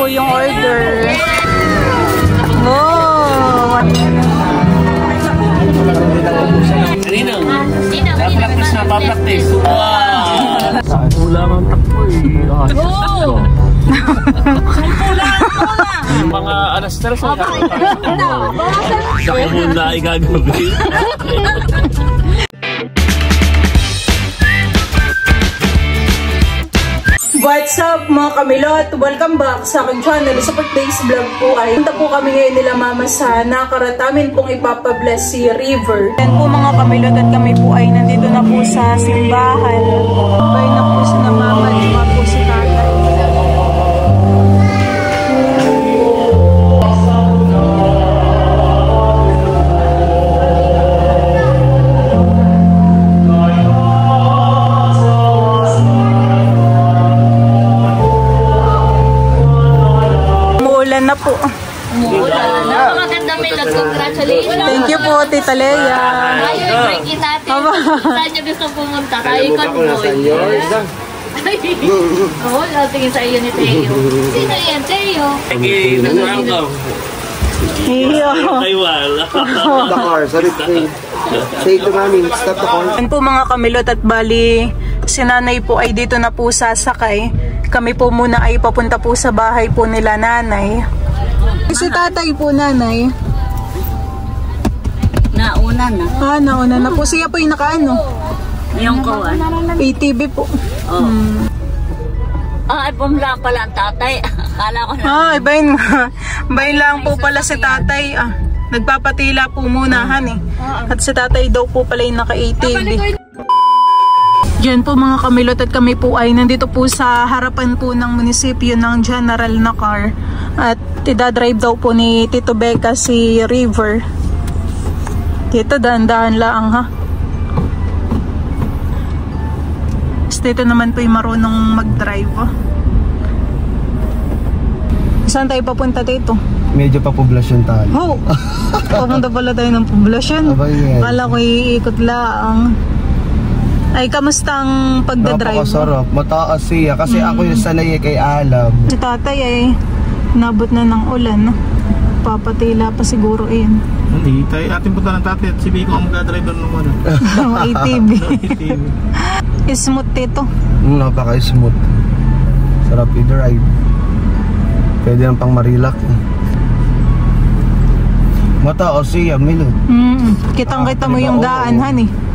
po yung order. Oh! Ninong, practice na, pa-practice. Wow! Wala mang takbo eh. Oh! Mga alas-stress na. Saka muna igagabi. What's up mga kamilot? Welcome back sa aking channel. Sa today's vlog po ay punta po kami ngayon nila mama sa nakaratamin pong ipapabless si River. Yan po mga kamilot at kami po ay nandito na po sa simbahan. Bay na po si na mama at saka po si tatay. Na po. Maganda Milot, congratulations. Thank you po, Tita Leia. Tayo, break it natin. Saan niyo gusto pumunta? Tayo ikot mo. Oo, tingin sa iyo ni Teo. Sino yan, Teo? Okay, welcome. Iyo. Ay, wala. The car, sorry. Say to mami, stop the car. Yan po mga kamilot at bali, si nanay po ay dito na po sasakay. Kami po muna ay papunta po sa bahay po nila nanay. Si tatay po nanay. Nauna na. Nauna na po. Siya po yung nakaano? Yung kawan. ATV po. Ay, pumula pala ang tatay. Akala ko na. Ibahin lang po pala si tatay. Nagpapatila po munahan eh. At si tatay daw po pala yung naka-ATV. Diyan po mga kamilot at kami po ay nandito po sa harapan po ng munisipyo ng General Nakar. At idadrive daw po ni Tito Becca si River. Tito, daan-daan lang ha. Tito naman po yung marunong mag-drive. Saan tayo papunta Tito? Medyo pa poblasyon tayo. Oh! Papunta pala tayo ng poblasyon. Kala ko iikot lang. Ay, kamusta ang pagdadrive? Napakasarap. Mataas siya. Kasi ako yung sanay kay Alam. Si tatay ay nabot na ng ulan. Papatila pa siguro yun. Hindi. Ating punta ng tatay at si Biko ang mag-drive doon naman. ATV. Smooth ito. Napaka-smooth. Sarap i-drive. Pwede lang pang marilak. Mataas siya, Milot. Kitang-kita mo yung daan, honey.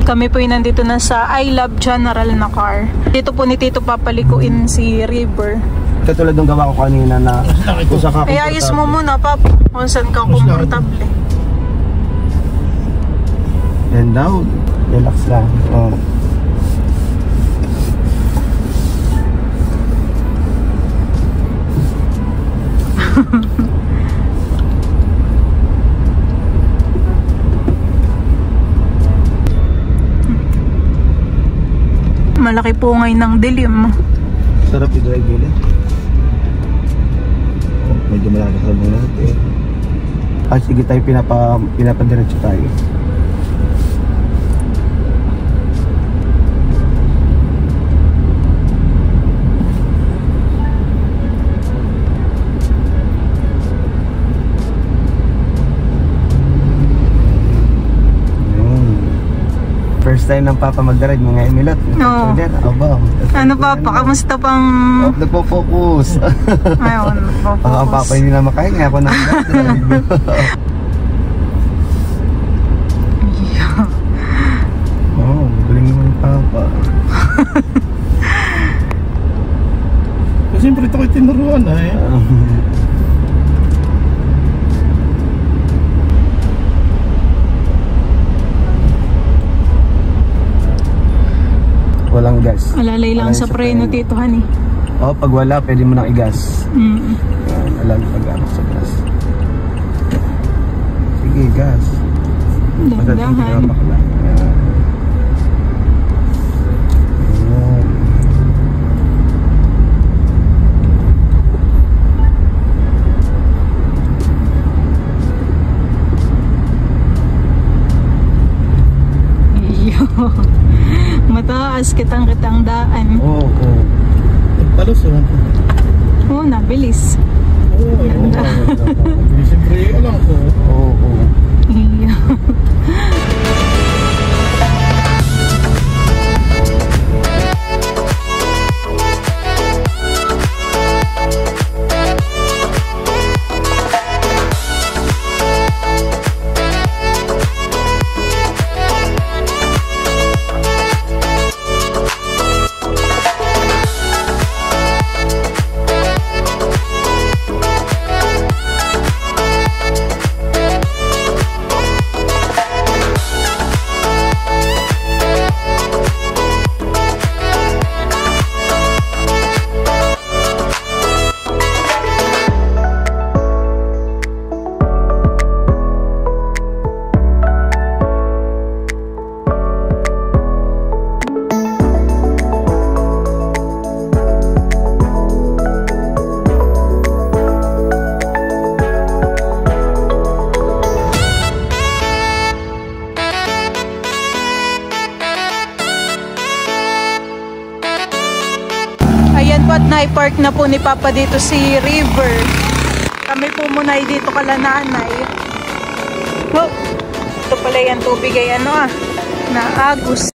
Kami po yung nandito na sa I Love General Nakar. Dito po ni Tito papalikuin si River. Katulad ng gawa ko kanina na kung saan ka ay ayos mo muna, Pap. Kung saan ka komportable. And down. Relax lang. Malaki po ngayon ng dilim. Sarap i-drive nila. Medyo malaki sa muna natin. Sige tayo, pinapadiretso tayo. First time ng Papa mag-drive mga Emilot. Oo. Ano Papa, kamusta pang... Nagpo-focus. Ayun, nagpo-focus. Ang Papa hindi na makahinga, ako na mag-drive. Oh, galing naman yung Papa. Siyempre ito ko'y tinuruan eh. walang gas. Alalay lang sa preno, Tito Han eh. Oo, pag wala, pwede mo nang igas. Mm. Yan, alalay pag-anak sa gas. Sige, gas. Dahan-dahan. Mataas kitang daan. Oo, oo. Talos yun. Oo, nabilis. Oo, siyempre, alam ko. Oo, oo. Iyo. Ayan po at nai-park na po ni Papa dito si River. Kami po muna ay dito kala nanay. Oh, ito pala yan tubig ay ano na Agus.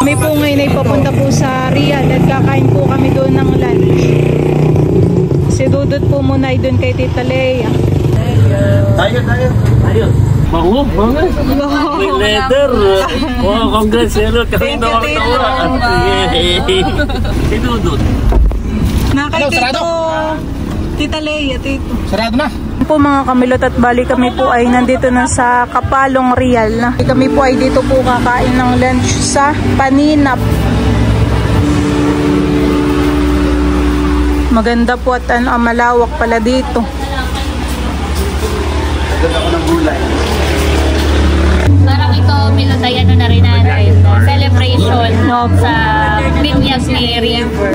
Kami po ngayon ay papunta po sa Riyadh at kakain po kami doon ng lunch. Si Dudut po muna ay doon kay Tita Leia. Tayo. Bango, bango. May letter. Wow, congrats. Hello, kanina ako tawa. Si Dudut. Nakay Tito. Tita Leia, Tito. Sarado na. Po mga kamilot at bali kami po ay nandito na sa Kapalong Real. Kami po ay dito po kakain ng lunch sa Paninap. Maganda po at malawak pala dito. Ganda ko ng gulay. Parang ito, Milotay, ano na rin natin. Celebration sa Binyag ni River.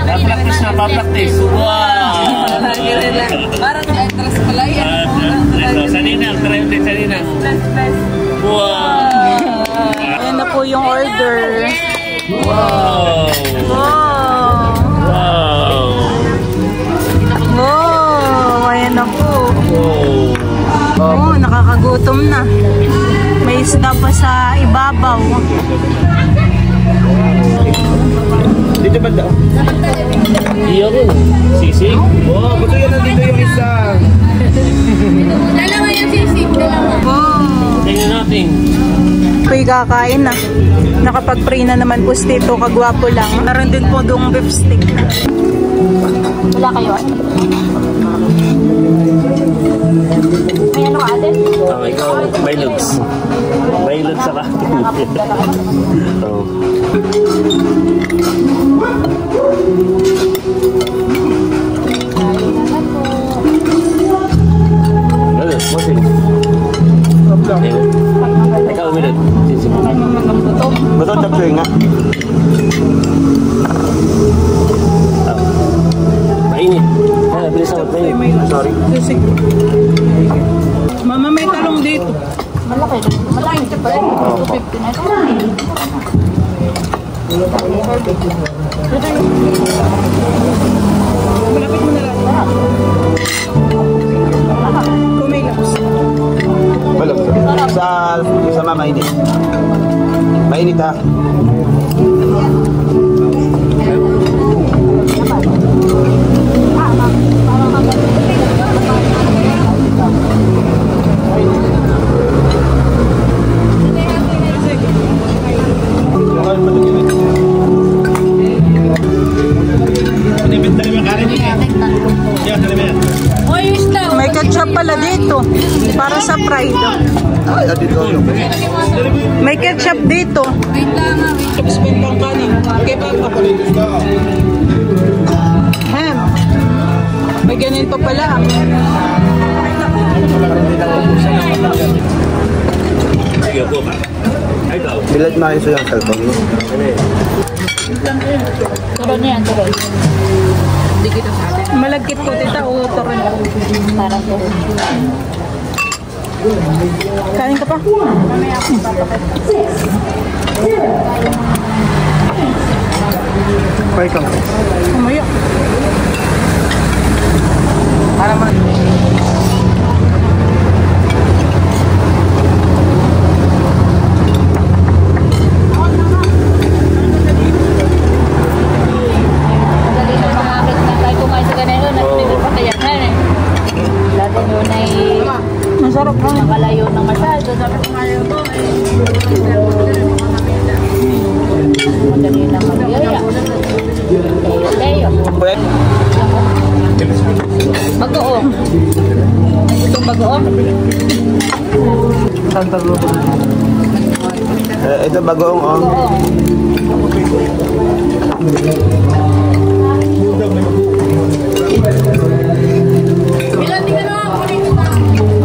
Papractice na, papractice. Wow! Parang na-entrance pala yan. Sanina, try ulit sanina. Wow! Ayan na po yung order. Wow! Wow! Wow! Wow! Ayan na po. Wow! Oh, nakakagutom na. May isda pa sa ibabaw. Dito ba daw? Iya ko. Sisig? Oo, ba't yan nandito yung isa? Dalawa yung sisig, dalawa. Wow! Tingnan natin. Ako'y kakain na. Nakapag-pray na naman po si Tito, kagwapo lang. Meron din po doong beef stick. Wala kayo, ate? May ano ka, ate? Okay, ikaw. Baylogs. Baylogs sa katin. Oo. Ano? Mosing? Ikaw, minute. Bato chapsoy nga. Mainit. Bilis ako. Mainit. Sorry. Mama, may talong dito. Malaki. Malaki ito pa rin. 250 na ito. Malapit mo na lang. Kumilaps. Balog. Sa mama, mainit. Mainit ha. May ketchup pala dito. Para sa fried. Ay, dito yung. May ketchup dito. Tapos pintang kanin. Okay, papa. Ham. May ganun pa pala. Bilad maayos yung cellphone mo. Turon yan, turon. Malagkit ko tita o turon. Parang turon. Kain ka pa? Pwede ka. Kumaya. Para man. Masarap ka. Nakalayo ng masyado. Madali lang mag-yaya. Leo. Bagoong. Itong bagoong. Santa Rosa. Ito bagoong on.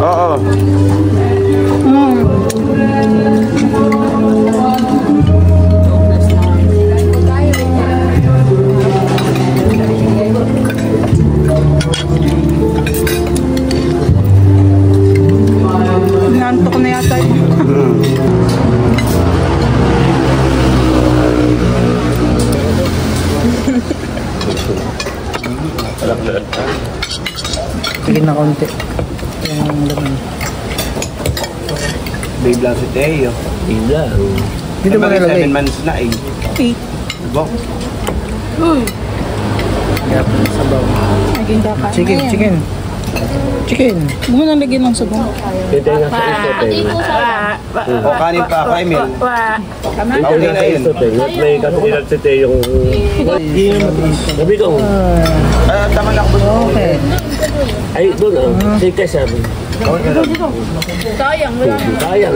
Oo. Nantok na yata yun. Sige na konti. Yung laman. Babe lang si Teo. Hindi. Dito ba nalagay? 7 months na eh. 8. Diba? Kaya sabaw. Naging dapat. Chicken. Huwag mo nang lagyan ng sabong. Pwede nga sa isote. O kanin pa ako, Emil. Pwede nga sa isote. May kasilag si Teo yung... Sabi ko. Tama lang po. Okay. Ay, doon ah. Sige sabi. Sayang, wala na. Sayang.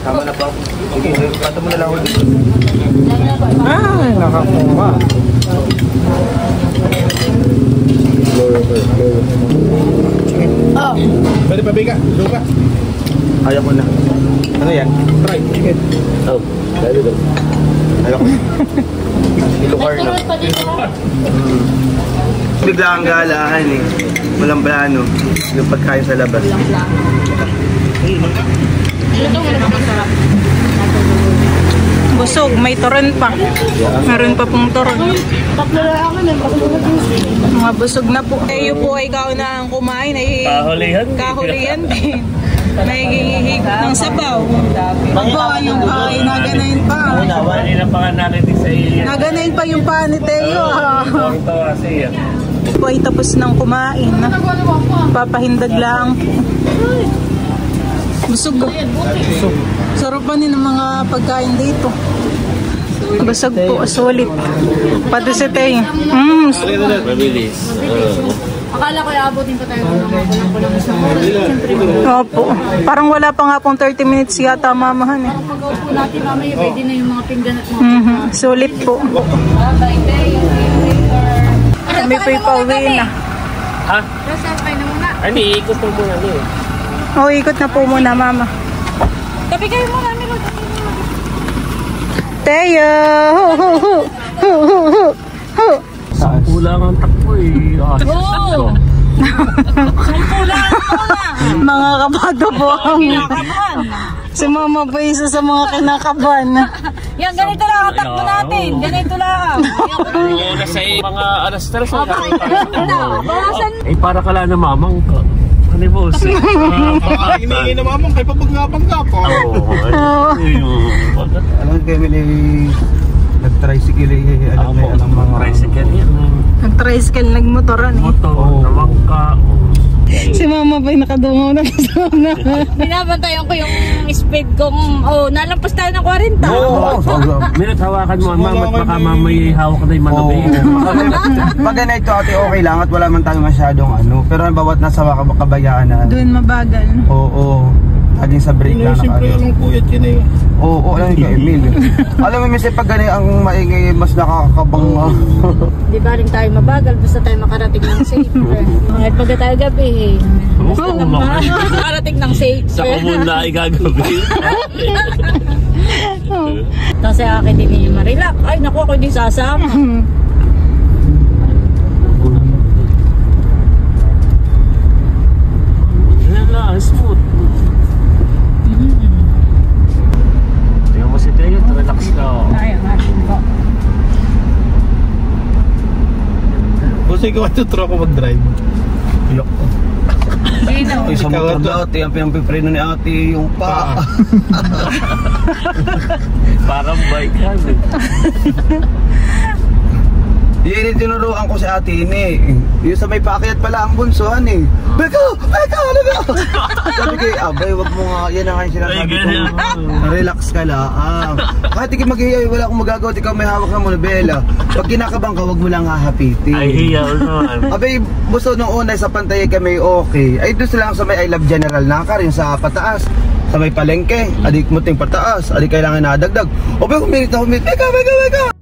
Tama na pa. Sige, kato mo na lang ulit. Ay, nakakumba. Pwede pa biga, luka. Ayaw ko na. Ano yan? Fried chicken. Oh, dali doon. Ayaw ko. Ilukar na. Bigla ang galaan eh. Walang plano. Yung pagkain sa labas. Busog, may turon pa. Meron pa pong turon. Mga busog na po. Kayo po ay ikaw na ang kumain ay kahulihan din. Nahihigit ng sabaw. Aba, yung ay naganayin pa. Kanina pa nga nakinig sa iyo. Naganayin pa yung pa ni Teo. Ito kasi yan. Po ay tapos ng kumain. Papahindag lang. Busog. Sarap pa ng mga pagkain dito. Busog po, sulit. Pati si Teo. Mabilis. Akala ko iabutin pa tayo ng kulang isang oras. Opo. Parang wala pa nga pong 30 minutes yata mamahan eh. Pag-upo natin mamaya, pwede na yung mga pinggan at mga... Sulit po. Kami po ipauwi na. Ha? Saan kayo na muna? Ay, iikot mo muna niyo. O, ikot na po muna mama. Tabi kayo muna, Milo. Teo! Kulang ang takbo eh. Oo! Mga kabado po ang si mama po isa sa mga kinakaban. Yan, ganito lang ang takbo natin. Ganito lang. Nasa mga alas 3 eh, para ka lang na mamang ka. Ano mo? Baka hinihingi na mamang kayo papagnapang-gap. Alam kayo nag-tricycle eh. Alam mga tricycle yan. Nag-tricycle, nagmotoran eh. Motor, namangka. Si mama pa yung nakadungaw na sa na. Binabantayan ko yung speed kong, nalampas tayo ng 40. Oo. Minute hawakan mo, mama, at baka mamay hawak na yung manabi. Pag ganito ate, okay lang at wala man tayo masyadong ano. Pero bawat nasa kabayaan na. Doon mabagal. Oo. Laging sa break lang Siyempre nakagano. alam puyat yun eh. Oo, alam ka Emil. Alam mo minsan pag ganyan ang maingay mas nakakabang. Di ba rin tayo mabagal, basta tayo makarating ng safe. Ngayon pagka tayo gabi, makarating ng safe. Sa kumunda ay gagawin. Tapos sa akin din yung marilak. Ay naku, ako hindi sasama. Wala, smooth. Tingnan mo si Teo, relax ka. Kasi kung matuturo ako mag-drive. Yok. Ay, sa motor na ate, ang pinampipreno ni ate yung pa. Parang bike yan. Yan yung tinuruan ko si ate ini. Yung sa may paakyat pala ang bunsohan eh. Beka! Sabi ko, abay, wag mo nga. Yan ang sinasabi ko. Relax ka lang. Kahit ikaw maghihiyay, wala akong magagawa. Ikaw may hawak na monobela. Pag kinakabang ka, wag mo lang hahapitin. Ay, hiyaw naman. Abay, busto nung una sa pantay kami okay. Ay, doon sila sa may I Love General Nakar, yung sa pataas. Sa may palengke, adik mo ting pataas. Adik kailangan nadagdag. Abay, humilit na humilit. Beka!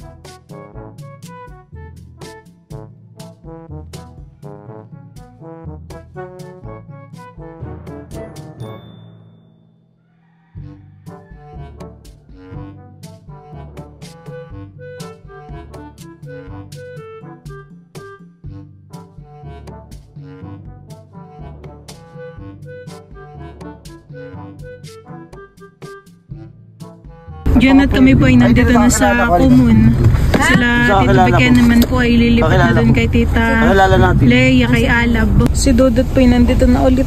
Diyan at kami po ay nandito na sa Kumun. Sila Tito Beken naman po ay lilipat na doon kay Tita Leia, kay Alab. Si Dudut po ay nandito na ulit.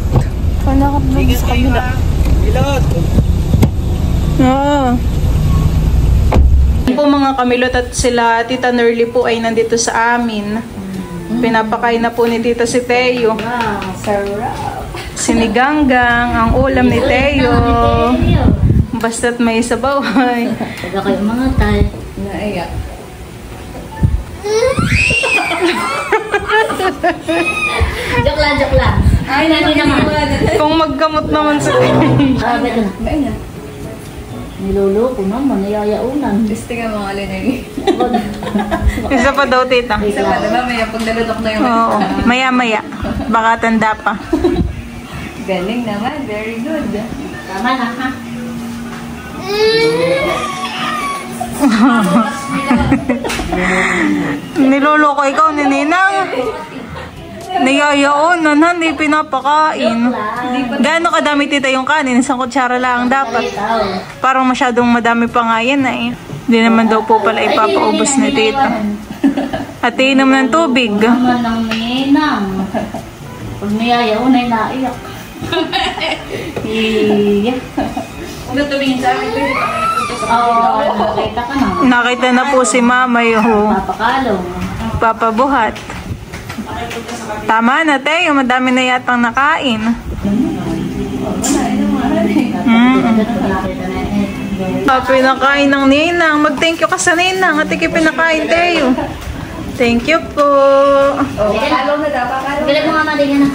Panakap na sa kabila. Oo. Po mga kamilot at sila Tita Nerly po ay nandito sa amin. Pinapakain na po ni Tita si Teo. Sarap. Siniganggang, ang ulam ni Teo. Basta't may sabaw ay. Pagka kayo mga tal. Naiyak. Joke lang. Ay, nani naman. Kung magkamot naman sa Sabi ko na. Niloloko naman, nayayaunan. Tingnan mo nga linay. Isa pa daw, tita. Isa pa, diba? Maya pag nalutok na yung Oo, maya-maya. Baka tanda pa. galing naman. Very good. Tama na, ha? Niloloko ikaw ni Ninang. Niyayaunan, hindi pinapakain. Gaano kadami tita yung kanin? Isang kutsara lang dapat. Parang masyadong madami pa nga yan eh. Hindi naman daw po pala ipapaubos ni tita. At inom ng tubig. Naman ng Ninang. Pag niyayaunan ay naiyak. Iyak. Kung tumingin sa amin, Oo, nakita ka na. Nakita na po si mama yung Papakalong. papabuhat. Tama na tayo, madami na yatang nakain. Pinakain ng Ninang. Mag-thank you ka sa Ninang. At pinakain tayo. Thank you po. oh, pakalaw na daw, pakalaw. Bilag mo nga mali na.